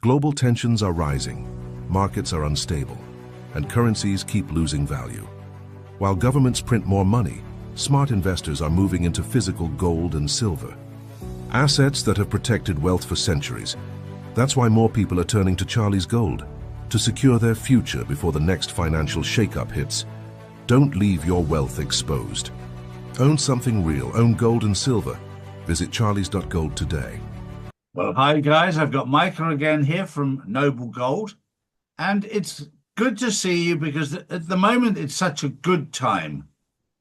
Global tensions are rising, markets are unstable, and currencies keep losing value. While governments print more money, smart investors are moving into physical gold and silver, assets that have protected wealth for centuries. That's why more people are turning to Charlie's Gold to secure their future before the next financial shakeup hits. Don't leave your wealth exposed. Own something real. Own gold and silver. Visit charlies.gold today. Well, hi guys, I've got Micah again here from Noble Gold, and it's good to see you because at the moment it's such a good time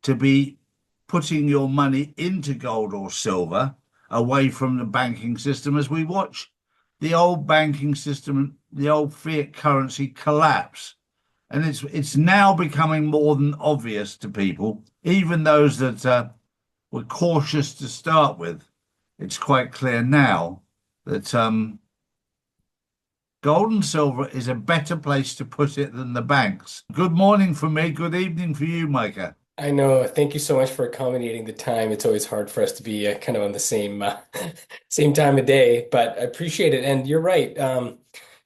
to be putting your money into gold or silver away from the banking system as we watch the old banking system, the old fiat currency collapse. And it's now becoming more than obvious to people, even those that were cautious to start with. It's quite clear now that gold and silver is a better place to put it than the banks. Good morning for me. Good evening for you, Micah. I know. Thank you so much for accommodating the time. It's always hard for us to be kind of on the same same time of day, but I appreciate it. And you're right.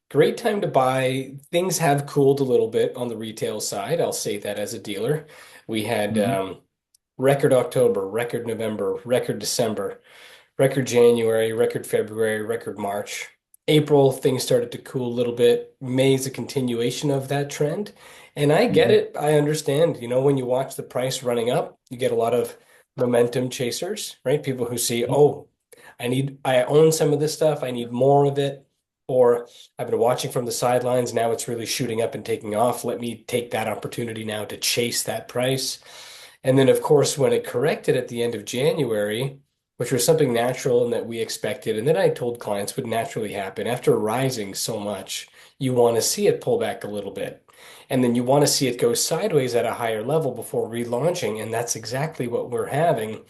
Great time to buy. Things have cooled a little bit on the retail side. I'll say that as a dealer. We had Mhm. record October, record November, record December, record January, record February, record March. April, things started to cool a little bit. May is a continuation of that trend. And I get Mhm. it. I understand. You know, when you watch the price running up, you get a lot of momentum chasers, right? People who see, oh, I own some of this stuff. I need more of it. Or I've been watching from the sidelines. Now it's really shooting up and taking off. Let me take that opportunity now to chase that price. And then, of course, when it corrected at the end of January, which was something natural and that we expected, and then I told clients would naturally happen after rising so much, you want to see it pull back a little bit. And then you want to see it go sideways at a higher level before relaunching. And that's exactly what we're having.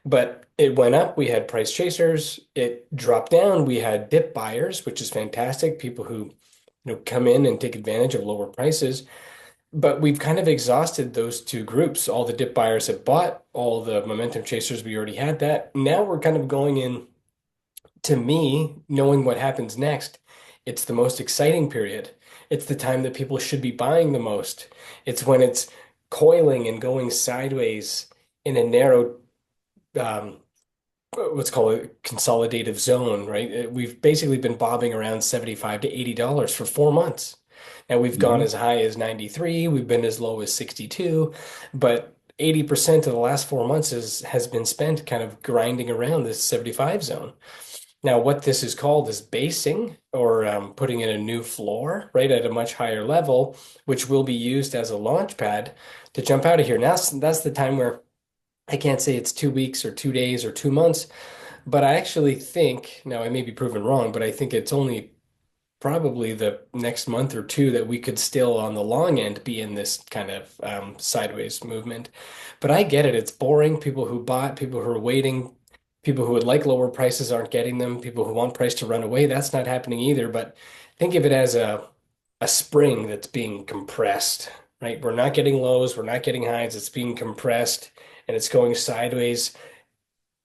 But it went up. We had price chasers. It dropped down. We had dip buyers, which is fantastic. People who, come in and take advantage of lower prices. But we've kind of exhausted those two groups. All the dip buyers have bought, all the momentum chasers, we already had that. Now we're kind of going in, to me, knowing what happens next, it's the most exciting period. It's the time that people should be buying the most. It's when it's coiling and going sideways in a narrow, um, what's called a consolidative zone, right? We've basically been bobbing around 75 to $80 for 4 months. And we've gone Mhm. as high as 93, we've been as low as 62, but 80% of the last 4 months has been spent kind of grinding around this 75 zone. Now, what this is called is basing or putting in a new floor, right, at a much higher level, which will be used as a launch pad to jump out of here. Now, that's the time where I can't say it's 2 weeks or 2 days or 2 months, but I actually think, now I may be proven wrong, but I think it's only probably the next month or two that we could still, on the long end, be in this kind of sideways movement. But I get it. It's boring. People who bought, people who are waiting, people who would like lower prices aren't getting them. People who want price to run away, that's not happening either. But think of it as a spring that's being compressed, right? We're not getting lows, we're not getting highs. It's being compressed and it's going sideways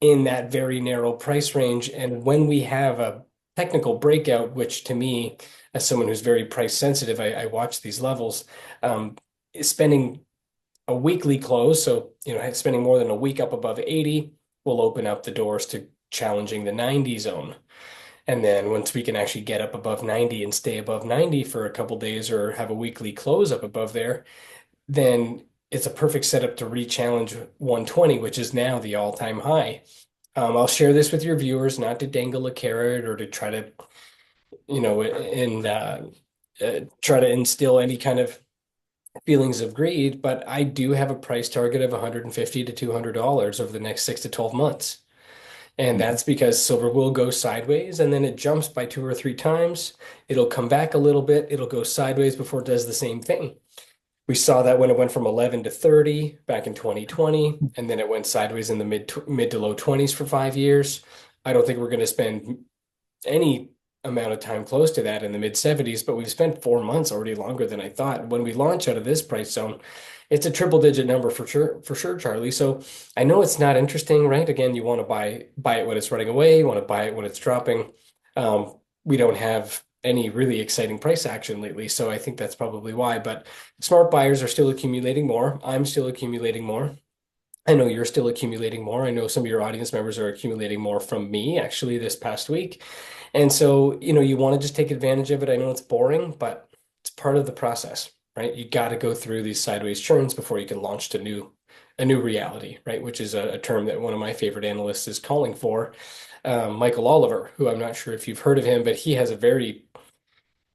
in that very narrow price range. And when we have a technical breakout, which to me, as someone who's very price sensitive, I watch these levels, spending a weekly close, so spending more than a week up above 80 will open up the doors to challenging the 90 zone. And then once we can actually get up above 90 and stay above 90 for a couple days or have a weekly close up above there, then it's a perfect setup to re-challenge 120, which is now the all-time high. I'll share this with your viewers, not to dangle a carrot or to try to, and try to instill any kind of feelings of greed, but I do have a price target of 150 to $200 over the next 6 to 12 months. And Mhm. that's because silver will go sideways and then it jumps by 2 or 3 times. It'll come back a little bit. It'll go sideways before it does the same thing. We saw that when it went from 11 to 30 back in 2020, and then it went sideways in the mid to low 20s for 5 years. I don't think we're going to spend any amount of time close to that in the mid 70s, but we've spent 4 months already longer than I thought. When we launch out of this price zone, it's a triple digit number for sure, Charlie. So I know it's not interesting, right? Again, you want to buy it when it's running away, you want to buy it when it's dropping. We don't have any really exciting price action lately. So I think that's probably why. But smart buyers are still accumulating more. I'm still accumulating more. I know you're still accumulating more. I know some of your audience members are accumulating more from me actually this past week. And so, you want to just take advantage of it. I know it's boring, but it's part of the process, right? You got to go through these sideways churns before you can launch to a new reality, right? Which is a term that one of my favorite analysts is calling for. Michael Oliver, who I'm not sure if you've heard of him, but he has a very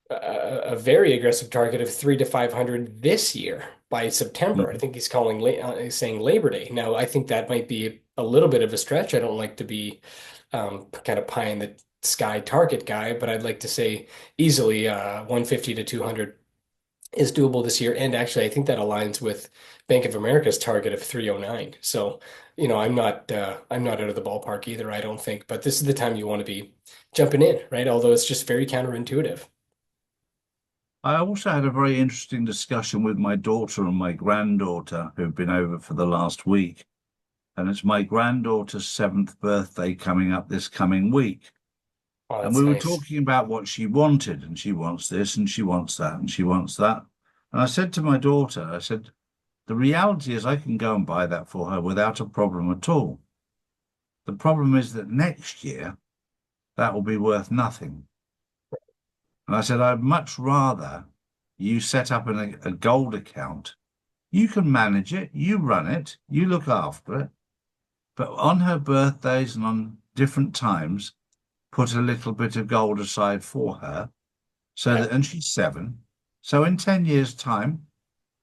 aggressive target of 3 to 500 this year by September. I Mhm. think he's saying Labor Day. Now, I think that might be a little bit of a stretch. I don't like to be kind of pie in the sky target guy, but I'd like to say easily 150 to 200 is doable this year. And actually, I think that aligns with Bank of America's target of 309. So, I'm not out of the ballpark either, I don't think. But this is the time you want to be jumping in, right? Although it's just very counterintuitive. I also had a very interesting discussion with my daughter and my granddaughter who've been over for the last week. And it's my granddaughter's seventh birthday coming up this coming week. Oh, And that's we were nice. talking about what she wanted, and she wants this, and she wants that, and she wants that. And I said to my daughter, I said, the reality is I can go and buy that for her without a problem at all. The problem is that next year that will be worth nothing. And I said, I'd much rather you set up a gold account. You can manage it, you run it, you look after it. But on her birthdays and on different times, put a little bit of gold aside for her so Yeah, that, and she's 7. So in 10 years' time,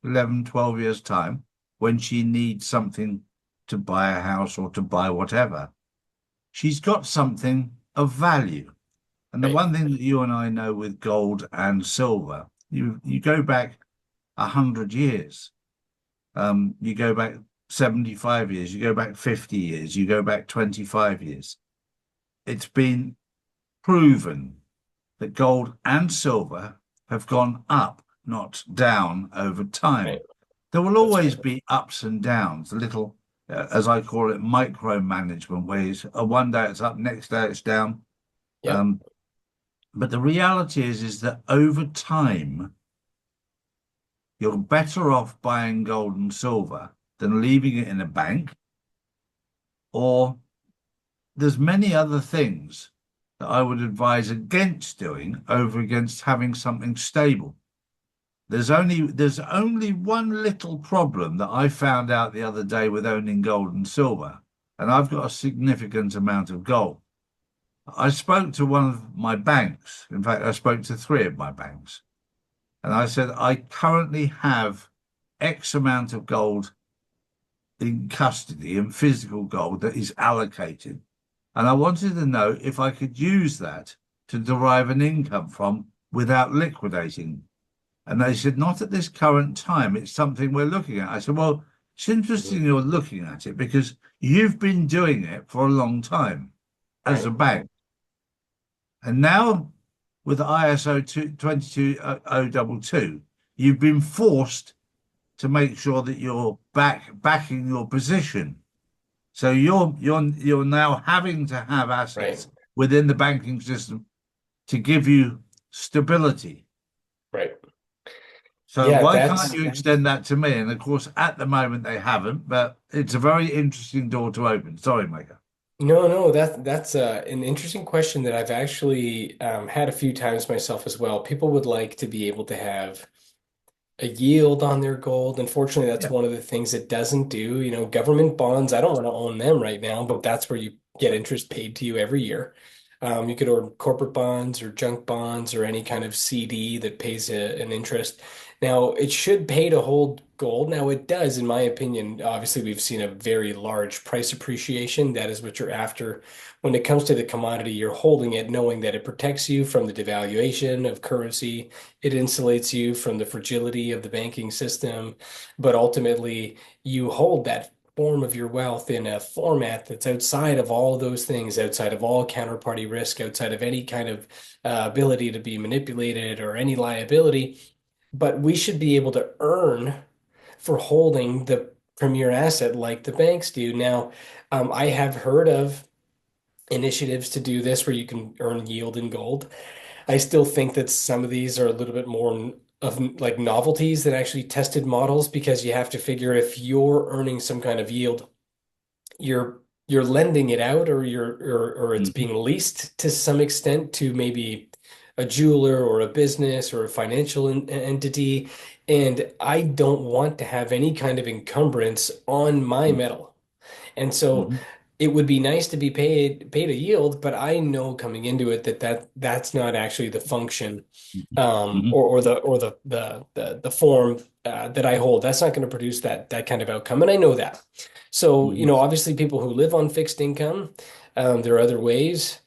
11, 12 years' time, when she needs something to buy a house or to buy whatever, she's got something of value. And the right, one thing that you and I know with gold and silver, you go back 100 years, you go back 75 years, you go back 50 years, you go back 25 years. It's been proven that gold and silver have gone up, not down over right. time. There will That's always right. be ups and downs, a little, as I call it, micromanagement, where one day it's up, next day it's down. Yep. Um, but the reality is that over time, you're better off buying gold and silver than leaving it in a bank, or there's many other things that I would advise against doing over against having something stable. There's only one little problem that I found out the other day with owning gold and silver, and I've got a significant amount of gold. I spoke to one of my banks. In fact, I spoke to 3 of my banks, and I said, I currently have X amount of gold in custody and physical gold that is allocated. And I wanted to know if I could use that to derive an income from without liquidating. And they said, not at this current time. It's something we're looking at. I said, well, it's Mhm. interesting you're looking at it because you've been doing it for a long time as a Right. bank. And now with ISO 22022, you've been forced to make sure that you're backing your position. So you're now having to have Right. assets within the banking system to give you stability. Right. So Yeah, why can't that's you extend that to me? And of course, at the moment they haven't, but it's a very interesting door to open. Sorry, Micah. no, that's an interesting question that I've actually had a few times myself as well. People would like to be able to have a yield on their gold. Unfortunately, that's Yeah. one of the things it doesn't do. Government bonds, I don't want to own them right now, but that's where you get interest paid to you every year. You could own corporate bonds or junk bonds or any kind of CD that pays an interest. Now, it should pay to hold gold. Now, it does, in my opinion. Obviously, we've seen a very large price appreciation. That is what you're after. When it comes to the commodity, you're holding it knowing that it protects you from the devaluation of currency. It insulates you from the fragility of the banking system, but ultimately you hold that form of your wealth in a format that's outside of all of those things, outside of all counterparty risk, outside of any kind of ability to be manipulated or any liability. But we should be able to earn for holding the premier asset like the banks do. Now, I have heard of initiatives to do this where you can earn yield in gold. I still think that some of these are a little bit more of like novelties than actually tested models because you have to figure if you're earning some kind of yield, you're lending it out or or it's Hmm. being leased to some extent to maybe a jeweler or a business or a financial entity. And I don't want to have any kind of encumbrance on my metal. And so Hmm. it would be nice to be paid a yield, but I know coming into it that's not actually the function Hmm. or the form that I hold. That's not going to produce that kind of outcome, and I know that. So, Hmm. obviously, people who live on fixed income, there are other ways.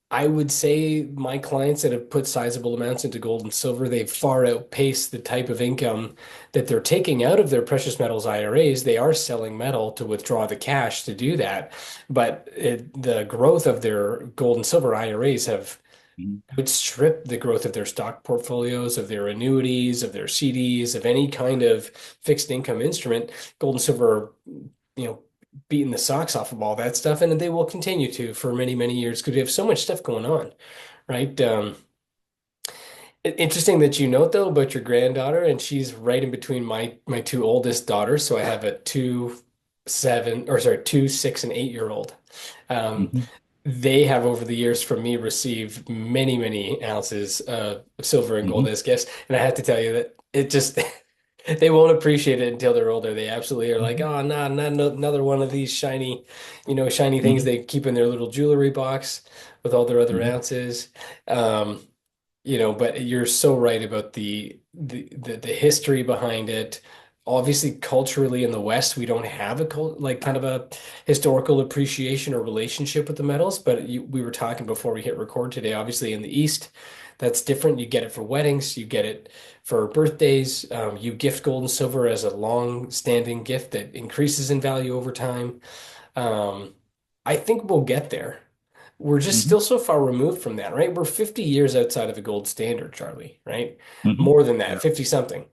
I would say my clients that have put sizable amounts into gold and silver, they've far outpaced the type of income that they're taking out of their precious metals IRAs. They are selling metal to withdraw the cash to do that, but the growth of their gold and silver IRAs have Hmm. outstripped the growth of their stock portfolios, of their annuities, of their CDs, of any kind of fixed income instrument. Gold and silver are, you know, beating the socks off of all that stuff, and they will continue to for many, many years because we have so much stuff going on, right? Interesting that you note though about your granddaughter, and she's right in between my two oldest daughters. So I have a 2, 6, and 8 year old. Um, Hmm. they have over the years from me received many, many ounces of silver and gold Hmm. as gifts, and I have to tell you that it just they won't appreciate it until they're older. They absolutely are like, Hmm. oh, no, not another one of these shiny, shiny things Hmm. they keep in their little jewelry box with all their other Hmm. ounces. Um, but you're so right about the history behind it. Obviously, culturally in the West, we don't have a like kind of a historical appreciation or relationship with the metals. But we were talking before we hit record today. Obviously, in the East, that's different. You get it for weddings, you get it for birthdays. You gift gold and silver as a long-standing gift that increases in value over time. Um, I think we'll get there. We're just Hmm. still so far removed from that, right? We're 50 years outside of a gold standard, Charlie, right? Hmm. More than that, Yeah. 50 something.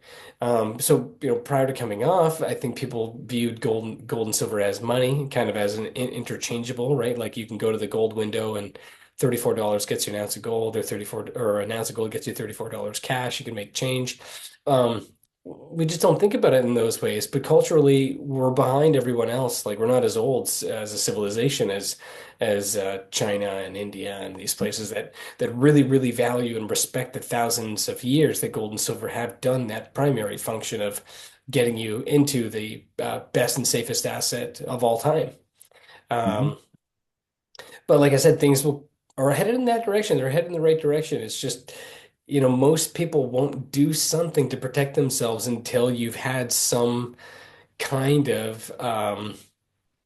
So, prior to coming off, I think people viewed gold and silver as money, kind of as an interchangeable, right? Like you can go to the gold window and $34 gets you an ounce of gold, or 34 or an ounce of gold gets you $34 cash. You can make change. Um, we just don't think about it in those ways, but culturally, we're behind everyone else. Like we're not as old as a civilization as China and India and these places that really, really value and respect the thousands of years that gold and silver have done that primary function of getting you into the best and safest asset of all time. Hmm. Um, but like I said, are headed in that direction. They're headed in the right direction. It's just, most people won't do something to protect themselves until you've had some kind of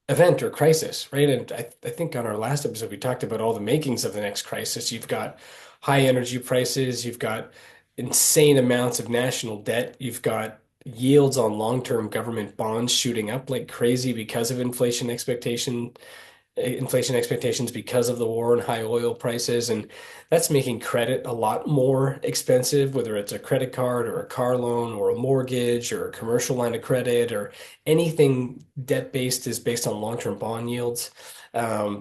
event or crisis, right? And I think on our last episode, we talked about all the makings of the next crisis. You've got high energy prices, you've got insane amounts of national debt, you've got yields on long-term government bonds shooting up like crazy because of inflation expectations because of the war and high oil prices. And that's making credit a lot more expensive, whether it's a credit card or a car loan or a mortgage or a commercial line of credit or anything debt based is based on long-term bond yields.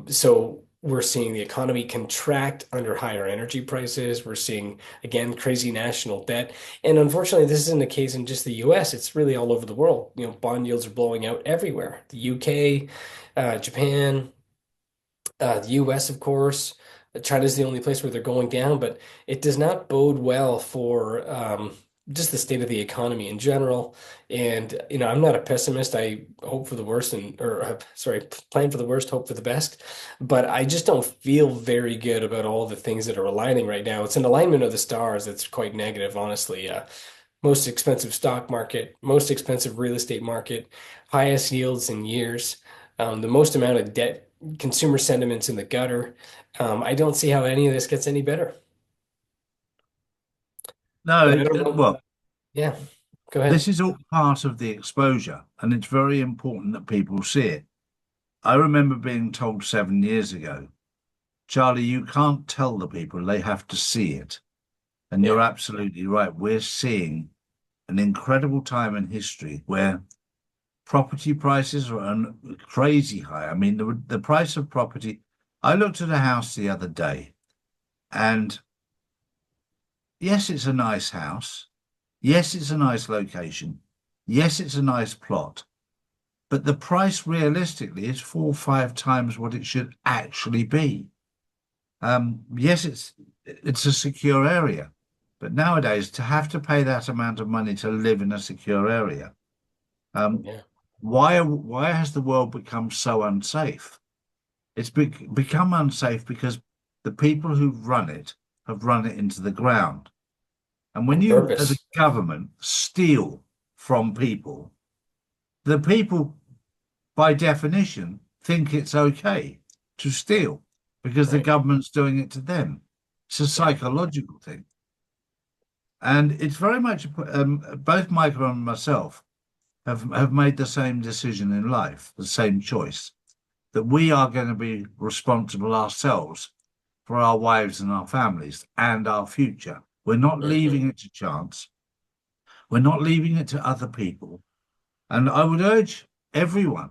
So we're seeing the economy contract under higher energy prices. We're seeing, again, crazy national debt. And unfortunately, this isn't the case in just the US. It's really all over the world. Bond yields are blowing out everywhere. The UK, Japan, the US, of course. China's the only place where they're going down, but it does not bode well for just the state of the economy in general. And, I'm not a pessimist. I hope for the worst or sorry, plan for the worst, hope for the best. But I just don't feel very good about all the things that are aligning right now. It's an alignment of the stars that's quite negative, honestly. Most expensive stock market, most expensive real estate market, highest yields in years, the most amount of debt, consumer sentiments in the gutter. I don't see how any of this gets any better. No, But I don't know. well, Yeah, go ahead. this is all part of the exposure, and it's very important that people see it. I remember being told 7 years ago, Charlie, you can't tell the people, they have to see it. And you're Yeah. absolutely right. We're seeing an incredible time in history where property prices are on crazy high. I mean, the price of property. I looked at a house the other day, and yes, it's a nice house. Yes, it's a nice location. Yes, it's a nice plot. But the price realistically is 4 or 5 times what it should actually be. Yes, it's a secure area, but nowadays to have to pay that amount of money to live in a secure area, um, Yeah. why has the world become so unsafe? It's become unsafe because the people who run it have run it into the ground. And when On you, as a purpose. government, steal from people, the people, by definition, think it's okay to steal because the Right. government's doing it to them. It's a Yeah. psychological thing. And it's very much both Michael and myself have made the same decision in life, the same choice, that we are going to be responsible ourselves for our wives and our families and our future. We're not Hmm. leaving it to chance. We're not leaving it to other people. And I would urge everyone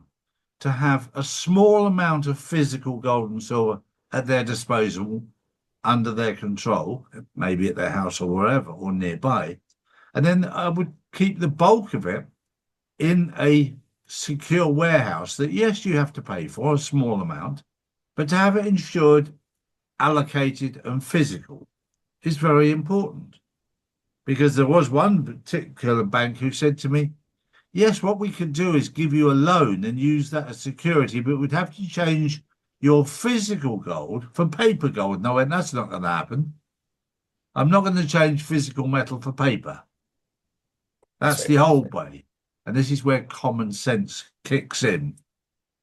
to have a small amount of physical gold and silver at their disposal, under their control, maybe at their house or wherever or nearby. And then I would keep the bulk of it in a secure warehouse that, yes, you have to pay for a small amount, but to have it insured, allocated, and physical is very important. Because there was one particular bank who said to me, yes, what we can do is give you a loan and use that as security, but we'd have to change your physical gold for paper gold. No, and that's not going to happen. I'm not going to change physical metal for paper. That's That's right. the old way. And this is where common sense kicks in.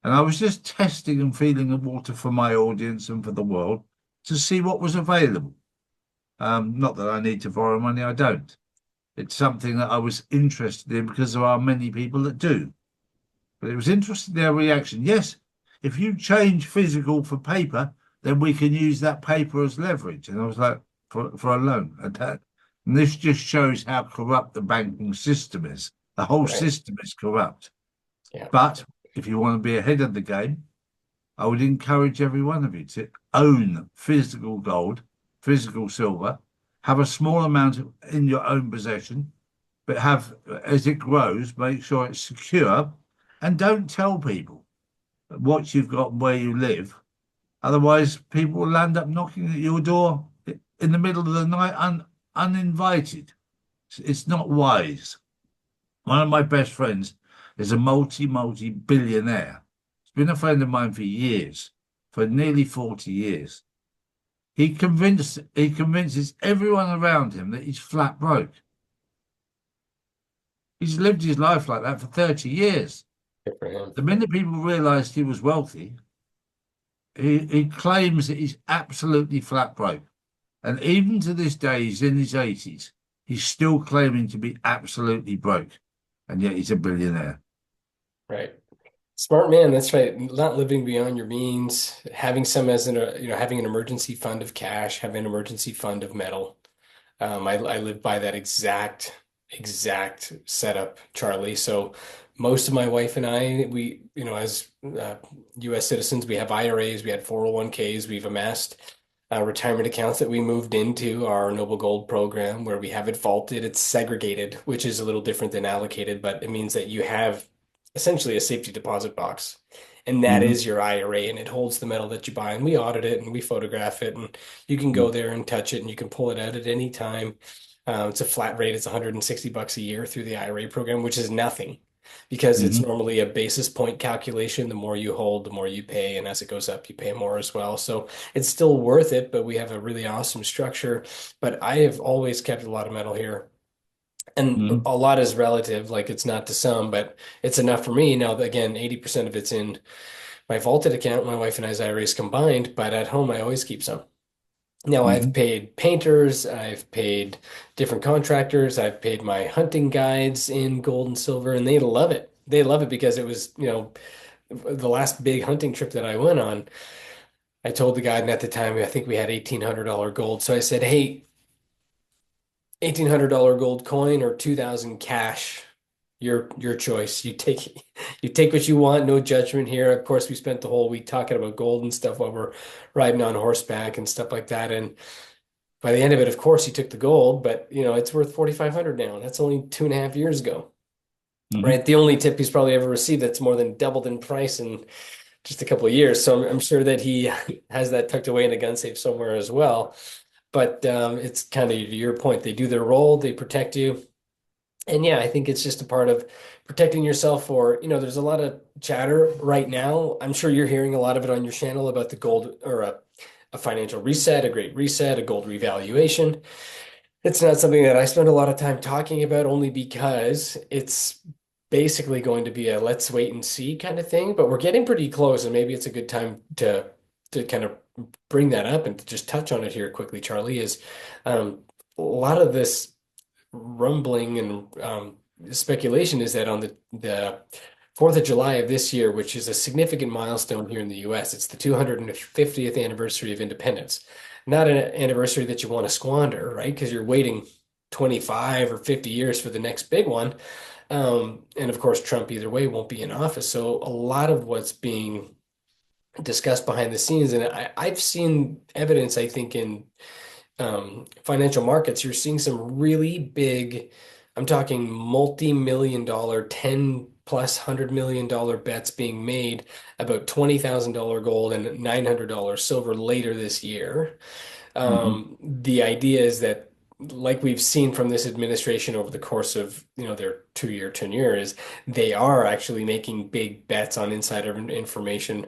And I was just testing and feeling the water for my audience and for the world to see what was available. Not that I need to borrow money, I don't. It's something that I was interested in because there are many people that do. But it was interesting their reaction. Yes, if you change physical for paper, then we can use that paper as leverage. And I was like, for a loan. And this just shows how corrupt the banking system is. The whole Right. system is corrupt. Yeah. But if you want to be ahead of the game, I would encourage every one of you to own physical gold, physical silver, have a small amount in your own possession, but have, as it grows, make sure it's secure and don't tell people what you've got and where you live. Otherwise, people will end up knocking at your door in the middle of the night uninvited. It's not wise. One of my best friends is a multi billionaire. He's been a friend of mine for years, for nearly 40 years. He convinces everyone around him that he's flat broke. He's lived his life like that for 30 years. Good for him. The minute people realized he was wealthy, he claims that he's absolutely flat broke. And even to this day, he's in his 80s. He's still claiming to be absolutely broke. And yet he's a billionaire. Right. Smart man, that's right. Not living beyond your means, having some as having an emergency fund of cash, having an emergency fund of metal. I live by that exact setup, Charlie. So most of my wife and I, we, as U.S. citizens, we have IRAs, we had 401ks, we've amassed retirement accounts that we moved into our Noble Gold program where we have it vaulted. It's segregated, which is a little different than allocated, but it means that you have essentially a safety deposit box. And that Mm-hmm, is your IRA, and it holds the metal that you buy. And we audit it and we photograph it, and you can go there and touch it, and you can pull it out at any time. It's a flat rate. It's $160 a year through the IRA program, which is nothing because it's mm-hmm, normally a basis point calculation. The more you hold, the more you pay. And as it goes up, you pay more as well. So it's still worth it, but we have a really awesome structure. But I have always kept a lot of metal here. And mm-hmm, a lot is relative, like it's not to some, but it's enough for me. Now, again, 80% of it's in my vaulted account, my wife and I's IRAs combined, but at home, I always keep some. Now, I've mm-hmm, paid painters, I've paid different contractors, I've paid my hunting guides in gold and silver, and they love it. They love it because it was, the last big hunting trip that I went on. I told the guide, and at the time, I think we had $1,800 gold. So I said, hey, $1,800 gold coin or 2,000 cash, your choice. You take what you want, no judgment here. Of course, we spent the whole week talking about gold and stuff while we're riding on horseback and stuff like that. And By the end of it, of course, he took the gold, but it's worth 4,500 now. That's only 2.5 years ago, Hmm. right? The only tip he's probably ever received that's more than doubled in price in just a couple of years. So I'm sure that he has that tucked away in a gun safe somewhere as well. But it's kind of to your point. They do their role, they protect you. And yeah, I think it's just a part of protecting yourself for, there's a lot of chatter right now. I'm sure you're hearing a lot of it on your channel about the gold or a financial reset, a great reset, a gold revaluation. It's not something that I spend a lot of time talking about only because it's basically going to be a let's wait and see kind of thing, but we're getting pretty close and maybe it's a good time to kind of bring that up and to just touch on it here quickly, Charlie, is a lot of this rumbling and speculation is that on the 4th of July of this year, which is a significant milestone here in the US, it's the 250th anniversary of independence. Not an anniversary that you want to squander, right? Because you're waiting 25 or 50 years for the next big one. And of course, Trump either way won't be in office. So a lot of what's being discussed behind the scenes, and I've seen evidence, I think, in financial markets, you're seeing some really big, I'm talking multi-million dollar, 10 plus $100 million bets being made about $20,000 gold and $900 silver later this year. Hmm. The idea is that, like we've seen from this administration over the course of, their 2-year tenure, is they are actually making big bets on insider information,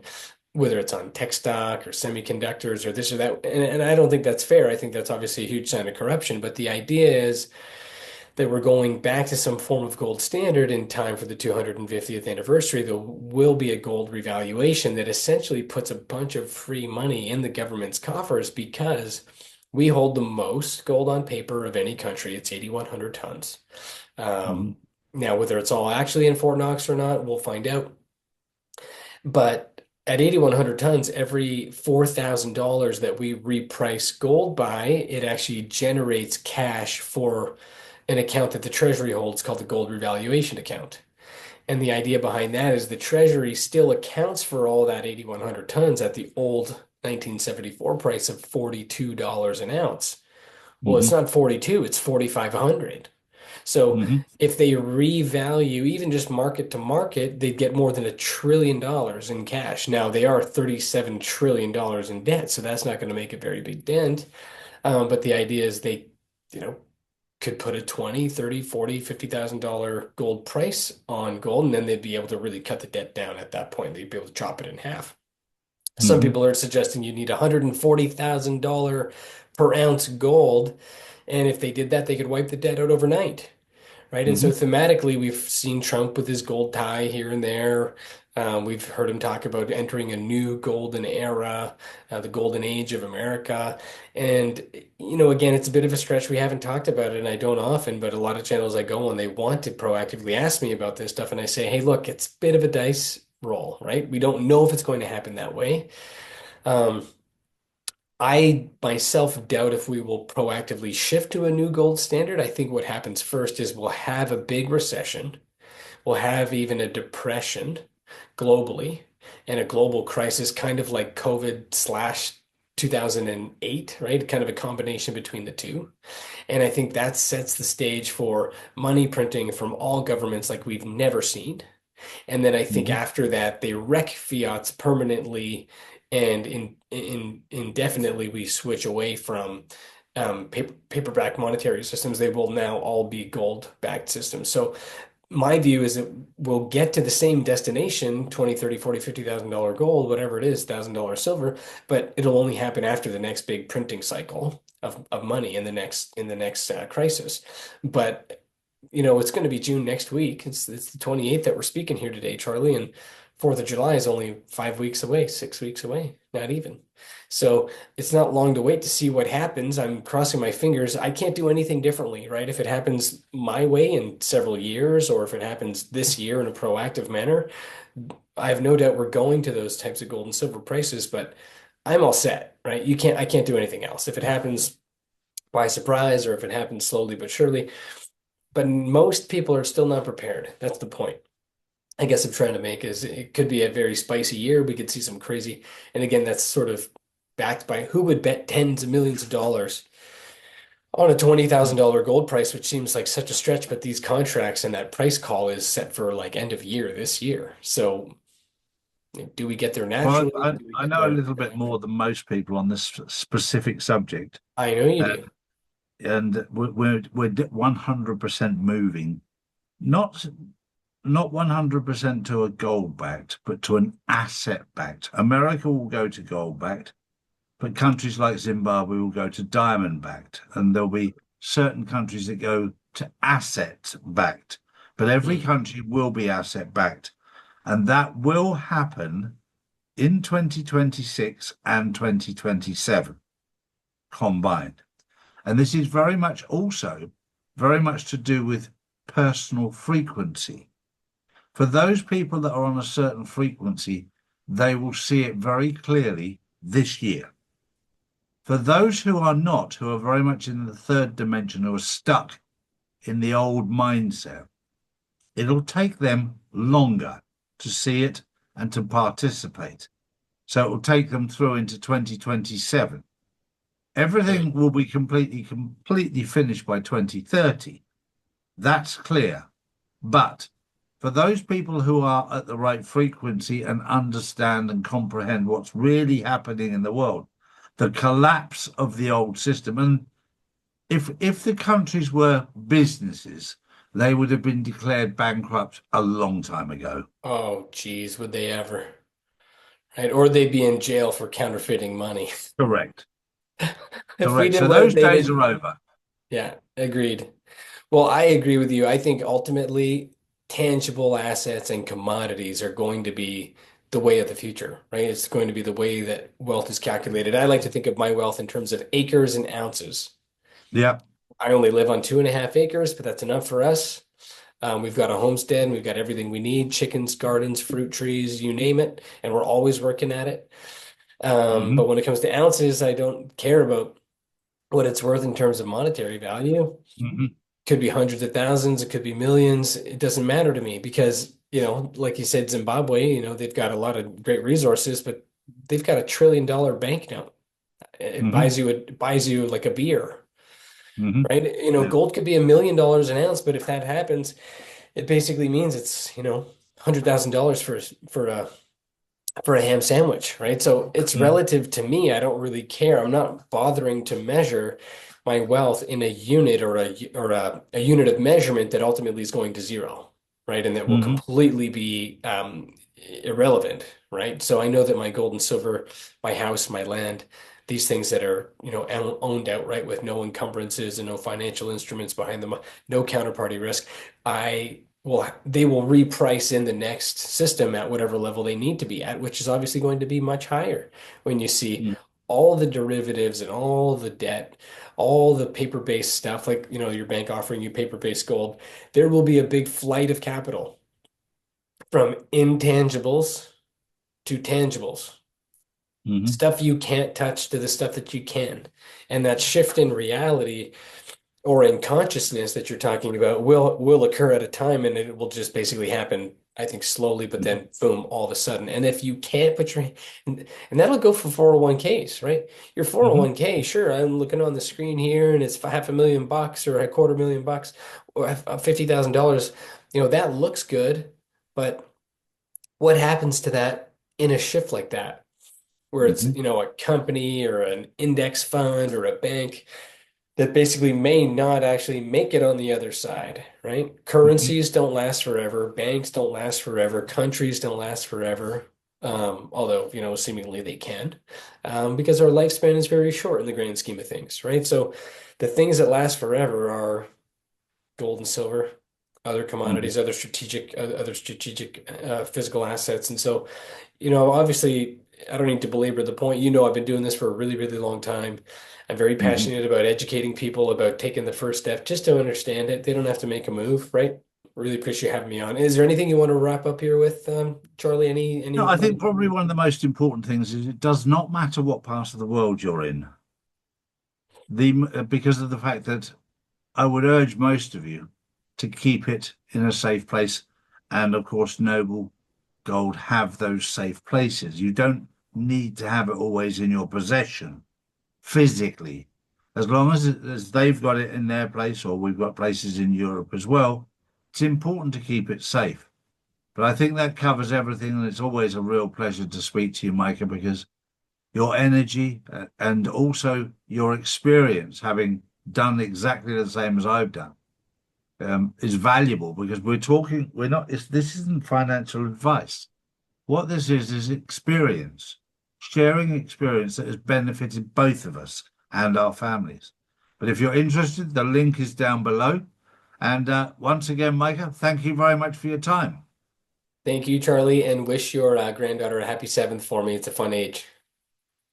whether it's on tech stock or semiconductors or this or that. And I don't think that's fair. I think that's obviously a huge sign of corruption. But the idea is that we're going back to some form of gold standard in time for the 250th anniversary. There will be a gold revaluation that essentially puts a bunch of free money in the government's coffers because we hold the most gold on paper of any country. It's 8,100 tons. Um, Hmm. Now, whether it's all actually in Fort Knox or not, we'll find out. But at 8,100 tons, every $4,000 that we reprice gold by, it actually generates cash for an account that the Treasury holds called the gold revaluation account. And the idea behind that is the Treasury still accounts for all that 8,100 tons at the old 1974 price of $42 an ounce. Well, it's Hmm. not 42, it's 4,500. So Hmm. if they revalue even just market to market, they'd get more than $1 trillion in cash. Now they are $37 trillion in debt, so that's not going to make a very big dent. But the idea is they, you know, could put a 20, 30, 40, $50,000 gold price on gold, and then they'd be able to really cut the debt down at that point. They'd be able to chop it in half. Some Hmm. people are suggesting you need $140,000 per ounce gold. And if they did that, they could wipe the debt out overnight, right? And so Hmm. thematically, we've seen Trump with his gold tie here and there. We've heard him talk about entering a new golden era, the golden age of America. And, again, it's a bit of a stretch. We haven't talked about it, and I don't often, but a lot of channels I go on, they want to proactively ask me about this stuff. And I say, hey, look, it's a bit of a dice roll, right? We don't know if it's going to happen that way. Um, I myself doubt if we will proactively shift to a new gold standard. I think what happens first is we'll have a big recession, we'll have even a depression globally, and a global crisis, kind of like COVID slash 2008, right? Kind of a combination between the two. And I think that sets the stage for money printing from all governments like we've never seen. And then I think Hmm. after that, they wreck fiats permanently and indefinitely we switch away from paper-backed monetary systems. They will now all be gold-backed systems. So my view is that we'll get to the same destination, 20, 30, 40, $50,000 gold, whatever it is, $1,000 silver, but it'll only happen after the next big printing cycle of money in the next crisis. But it's going to be June next week. It's the 28th that we're speaking here today, Charlie, and 4th of July is only 5 weeks away, 6 weeks away, not even. So it's not long to wait to see what happens. I'm crossing my fingers. I can't do anything differently, right? If it happens my way in several years, or if it happens this year in a proactive manner, I have no doubt we're going to those types of gold and silver prices, but I'm all set, right? I can't do anything else. If it happens by surprise or if it happens slowly but surely, but most people are still not prepared. That's the point. I guess I'm trying to make is it could be a very spicy year. We could see some crazy, and again, that's sort of backed by who would bet tens of millions of dollars On a $20,000 gold price, which seems like such a stretch, but these contracts and that price call is set for like end of year this year. So do we get there Well, naturally? I, Do we I get know a there? little bit more than most people on this specific subject, I know you and, do. and we're 100% moving, not not 100% to a gold backed, but to an asset backed. America will go to gold backed, but countries like Zimbabwe will go to diamond backed, and there'll be certain countries that go to asset backed. But every Hmm. country will be asset backed, and that will happen in 2026 and 2027 combined. And this is very much also very much to do with personal frequency. For those people that are on a certain frequency, they will see it very clearly this year. For those who are not, who are very much in the third dimension, who are stuck in the old mindset, it'll take them longer to see it and to participate. So it will take them through into 2027. Right. Everything will be completely finished by 2030. That's clear. But for those people who are at the right frequency and understand and comprehend what's really happening in the world, the collapse of the old system, and if the countries were businesses, they would have been declared bankrupt a long time ago. Oh, geez, would they ever? Right? Or they'd be in jail for counterfeiting money. Correct. If we Correct. did So what those they days did, are over. yeah, agreed. Well, I agree with you. I think ultimately tangible assets and commodities are going to be the way of the future, right? It's going to be the way that wealth is calculated. I like to think of my wealth in terms of acres and ounces. Yeah. I only live on 2.5 acres, but that's enough for us. We've got a homestead and we've got everything we need, chickens, gardens, fruit trees, you name it, and we're always working at it. Hmm. But when it comes to ounces, I don't care about what it's worth in terms of monetary value. Hmm. Could be hundreds of thousands, it could be millions. It doesn't matter to me because, like you said, Zimbabwe, they've got a lot of great resources, but they've got $1 trillion banknote. Hmm. It buys you like a beer, Hmm. right? Yeah. Gold could be $1 million an ounce, but if that happens, it basically means it's, $100,000 for a ham sandwich, right? So it's Hmm. relative to me. I don't really care. I'm not bothering to measure my wealth in a unit or a unit of measurement that ultimately is going to zero, right? And that will Hmm. completely be irrelevant, right? So I know that my gold and silver, my house, my land, these things that are, owned outright with no encumbrances and no financial instruments behind them, no counterparty risk. They will reprice in the next system at whatever level they need to be at, which is obviously going to be much higher when you see all the derivatives and all the debt, all the paper-based stuff, like, your bank offering you paper-based gold. There will be a big flight of capital from intangibles to tangibles, Hmm. stuff you can't touch to the stuff that you can. And that shift in reality or in consciousness that you're talking about will occur at a time, and it will just basically happen, I think, slowly, but Hmm. then boom, all of a sudden. And if you can't put your and that'll go for 401ks, right? Your Hmm. 401k, sure, I'm looking on the screen here and it's $500,000 or $250,000 or $50,000. That looks good, but what happens to that in a shift like that, where it's, Hmm. a company or an index fund or a bank that basically may not actually make it on the other side, right? Hmm. Currencies don't last forever, banks don't last forever, countries don't last forever. Although, seemingly they can, because our lifespan is very short in the grand scheme of things, right? So the things that last forever are gold and silver, other Hmm. commodities, other strategic physical assets. And so, obviously, I don't need to belabor the point. I've been doing this for a really, really long time. I'm very Hmm. passionate about educating people about taking the first step just to understand it. They don't have to make a move, right? Really appreciate you having me on. Is there anything you want to wrap up here with, Charlie? No, Any I little think probably one of the most important things is it does not matter what part of the world you're in. Because of the fact that I would urge most of you to keep it in a safe place, and of course, Noble Gold have those safe places. You don't need to have it always in your possession physically, as long as they've got it in their place, or we've got places in Europe as well, it's important to keep it safe. But I think that covers everything, and it's always a real pleasure to speak to you, Micah, because your energy and also your experience, having done exactly the same as I've done, is valuable, because this isn't financial advice. What this is experience, sharing experience that has benefited both of us and our families. But if you're interested, the link is down below. And once again, Micah, thank you very much for your time. Thank you, Charlie, and wish your granddaughter a happy 7th for me. It's a fun age.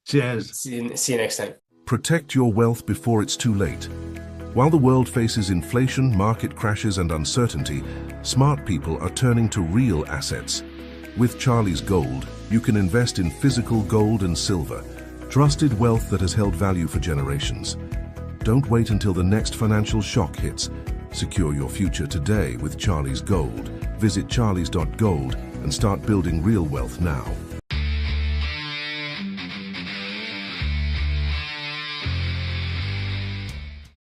Cheers. See you next time. Protect your wealth before it's too late. While the world faces inflation, market crashes, and uncertainty, smart people are turning to real assets. With Charlie's Gold, you can invest in physical gold and silver, trusted wealth that has held value for generations. Don't wait until the next financial shock hits. Secure your future today with Charlie's Gold. Visit charlies.gold and start building real wealth now.